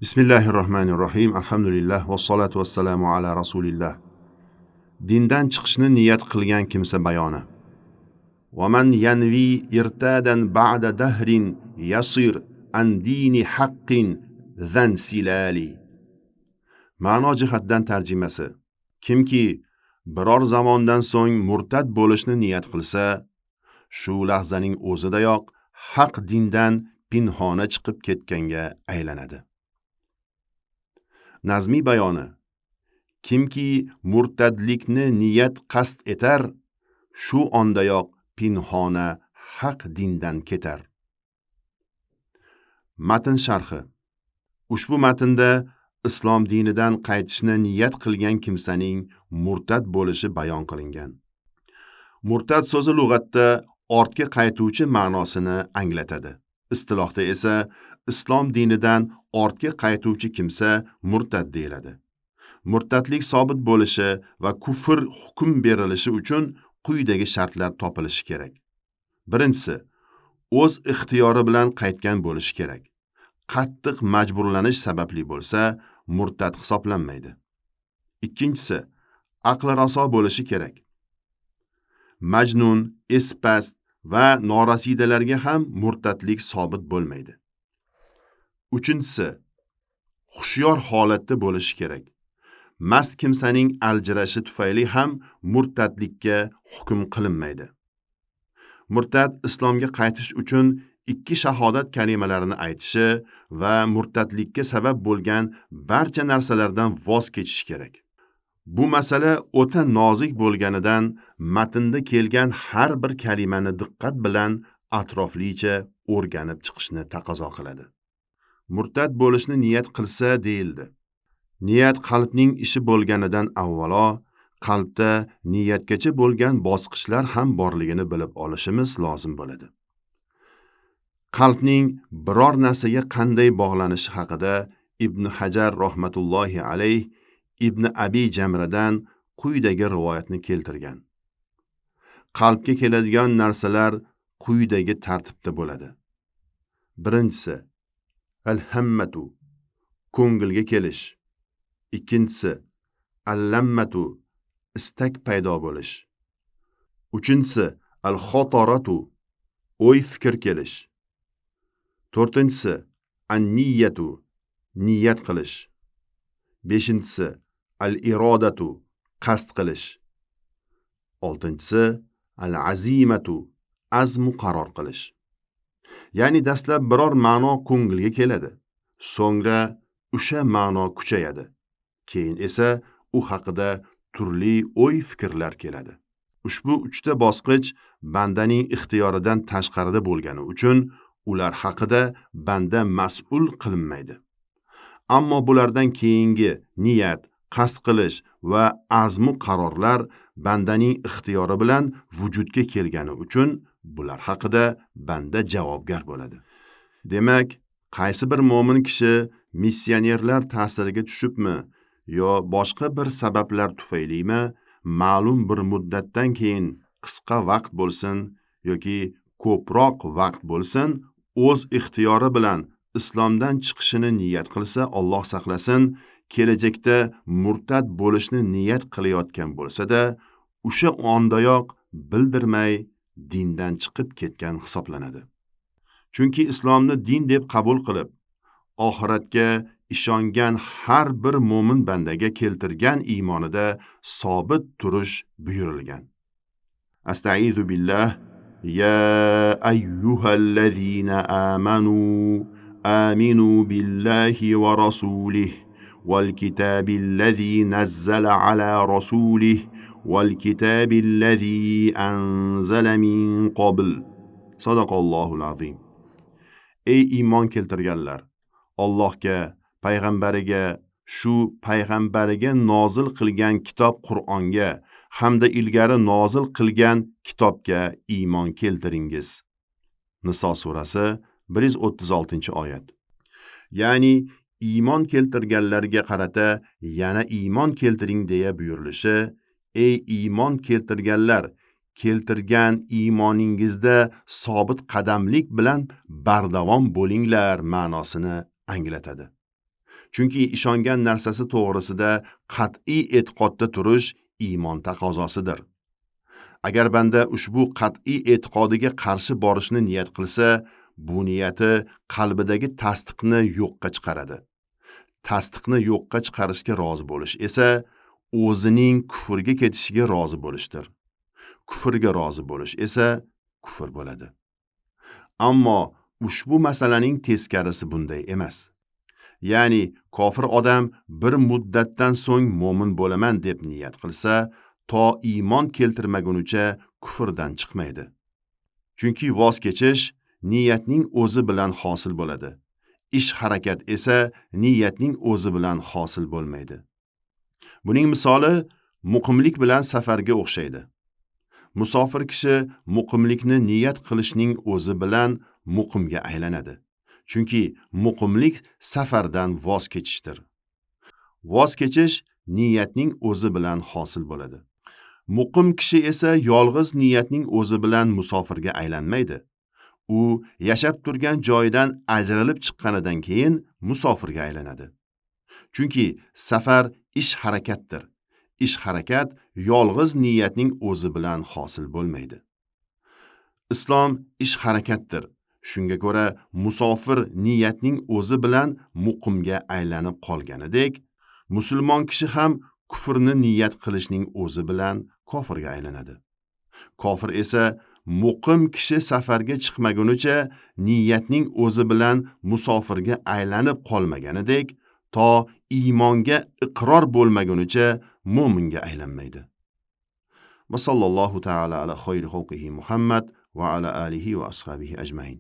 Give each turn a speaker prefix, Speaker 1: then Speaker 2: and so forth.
Speaker 1: Bismillahirrohmanirrohim. Alhamdulillah vassalatu vassalamu ala rasulillah. Dindan chiqishni niyat qilgan kimsa bayoni. Va man yanvi irtadan ba'da dahrin yasir an dini haqqin zan silali. Ma'no jihatdan tarjimasi. Kimki biror zamondan so'ng murtad bo'lishni niyat qilsa, shu lahzaning o'zidayoq haq dindan pinhona chiqib ketganga aylanadi. Nazmiy bayoni. Kimki murtadlikni niyat qasd etar, shu ondayoq pinhona haq dindan ketar. Matn sharhi. Ushbu matnda islom dinidan qaytishni niyat qilgan kimsaning murtad bo'lishi bayon qilingan. Murtad so'zi lug'atda ortga qaytuvchi ma'nosini anglatadi. Istilohda esa islom dinidan ortga qaytuvchi kimsa murtad deyiladi. Murtadlik sobit bo'lishi va kufr hukm berilishi uchun quyidagi shartlar topilishi kerak. Birinchisi, o'z ixtiyori bilan qaytgan bo'lishi kerak. Qattiq majburlanish sababli bo'lsa, murtad hisoblanmaydi. Ikkinchisi, aqli raso bo'lishi kerak. Majnun, espast va norasidalarga ham murtadlik sobit bo'lmaydi. Uchinchisi, hushyor holatda bo'lishi kerak. Mast kimsaning aljirashi tufayli ham murtadlikka hukm qilinmaydi. Murtad islomga qaytish uchun 2 shahodat kalimalarini aytishi va murtadlikka sabab bo'lgan barcha narsalardan voz kechishi kerak. Bu masala o'ta nozik bo'lganidan matnda kelgan har bir kalimani diqqat bilan atroflicha o'rganib chiqishni taqozo qiladi. Murtad bo'lishni niyat qilsa deyildi. Niyat qalbning ishi bo'lganidan avvalo qalbda niyatgacha bo'lgan bosqichlar ham borligini bilib olishimiz lozim bo'ladi. Qalbning biror narsaga qanday bog'lanishi haqida Ibn Hajar rahmatullohi alayh Ibn Abi Jamradan quyidagi rivoyatni keltirgan. Qalbga keladigan narsalar quyidagi tartibda bo'ladi. Birinchisi, al-hammatu, ko'ngilga kelish. Ikkinchisi, al-lammatu, istak paydo bo'lish. Uchinchisi, al-xotoratu, o'y fikr kelish. To'rtinchisi, an-niyatu, niyat qilish. Beshinchisi, al-irodatu, qasd qilish. Oltinchisi, al-azimatu, azmu qaror qilish. Ya'ni dastlab biror ma'no ko'ngilga keladi, so'ngra o'sha ma'no kuchayadi. Keyin esa u haqida turli o'y fikrlar keladi. Ushbu 3ta bosqich bandaning ixtiyoridan tashqarida bo'lgani uchun ular haqida banda mas'ul qilinmaydi. Ammo bulardan keyingi niyat, qasd qilish va azmu qarorlar bandaning ixtiyori bilan vujudga kelgani uchun bular haqida banda javobgar bo'ladi. Demak, qaysi bir mo'min kishi missionerlar ta'siriga tushibmi yo boshqa bir sabablar tufaylimi, ma'lum bir muddatdan keyin qisqa vaqt bo'lsin yoki ko'proq vaqt bo'lsin, o'z ixtiyori bilan islomdan chiqishini niyat qilsa, Alloh saqlasin, kelajakda murtad bo'lishni niyat qilayotgan bo'lsa-da, o'sha ondayoq bildirmay dindan chiqib ketgan hisoblanadi. Chunki islomni din deb qabul qilib, oxiratga ishongan har bir mo'min bandaga keltirgan iymonida sobit turish buyurilgan. Astaizu billah. Ya ayyuhallazina amanu aminu billahi va rasulih wal kitabillazi nazzala ala rasulih wal kitabillazi anzala min qabl. Sadaqallohul azim. Ey iymon keltirganlar, Allohga, payg'ambariga, shu payg'ambariga nozil qilgan kitob Qur'onga hamda ilgari nozil qilgan kitobga iymon keltiringiz. Niso surasi 136-oyat. Ya'ni iymon keltirganlarga qarata yana iymon keltiring deya buyurilishi, ey iymon keltirganlar, keltirgan iymoningizda sobit qadamlik bilan bardavom bo'linglar ma'nosini anglatadi. Chunki ishongan narsasi to'g'risida qat'iy e'tiqodda turish iymon taqozosidir. Agar banda ushbu qat'iy e'tiqodiga qarshi borishni niyat qilsa, bu niyati qalbidagi tasdiqni yo'qqa chiqaradi. Tasdiqni yo'qqa chiqarishga rozi bo'lish esa o'zining kufrga ketishiga rozi bo'lishdir. Kufrga rozi bo'lish esa kufr bo'ladi. Ammo ushbu masalaning teskarisi bunday emas. Ya'ni kofir odam bir muddatdan so'ng mo'min bo'laman deb niyat qilsa, to iymon keltirmagunicha kufrdan chiqmaydi. Chunki voz kechish niyatning o'zi bilan hosil bo'ladi. Ish harakat esa niyatning o'zi bilan hosil bo'lmaydi. Buning misoli muqimlik bilan safarga o'xshaydi. Musofir kishi muqimlikni niyat qilishning o'zi bilan muqimga aylanadi. Chunki muqimlik safardan voz kechishdir. Voz kechish niyatning o'zi bilan hosil bo'ladi. Muqim kishi esa yolg'iz niyatning o'zi bilan musofirga aylanmaydi. U yashab turgan joyidan ajralib chiqqanidan keyin musofirga aylanadi. Chunki safar ish harakatdir. Ish harakat yolg'iz niyatning o'zi bilan hosil bo'lmaydi. Islom ish harakatdir. Shunga ko'ra musofir niyatning o'zi bilan muqimga aylanib qolganidek, musulmon kishi ham kufrni niyat qilishning o'zi bilan kofirga aylanadi. Kofir esa muqim kishi safarga chiqmagunicha niyatning o'zi bilan musofirga aylanib qolmaganidek, to iymonga iqror bo'lmagunicha mo'minga aylanmaydi. Va sallallohu ta'ala ala xayri xalqihi Muhammad va ala alihi va ashabihi ajmain.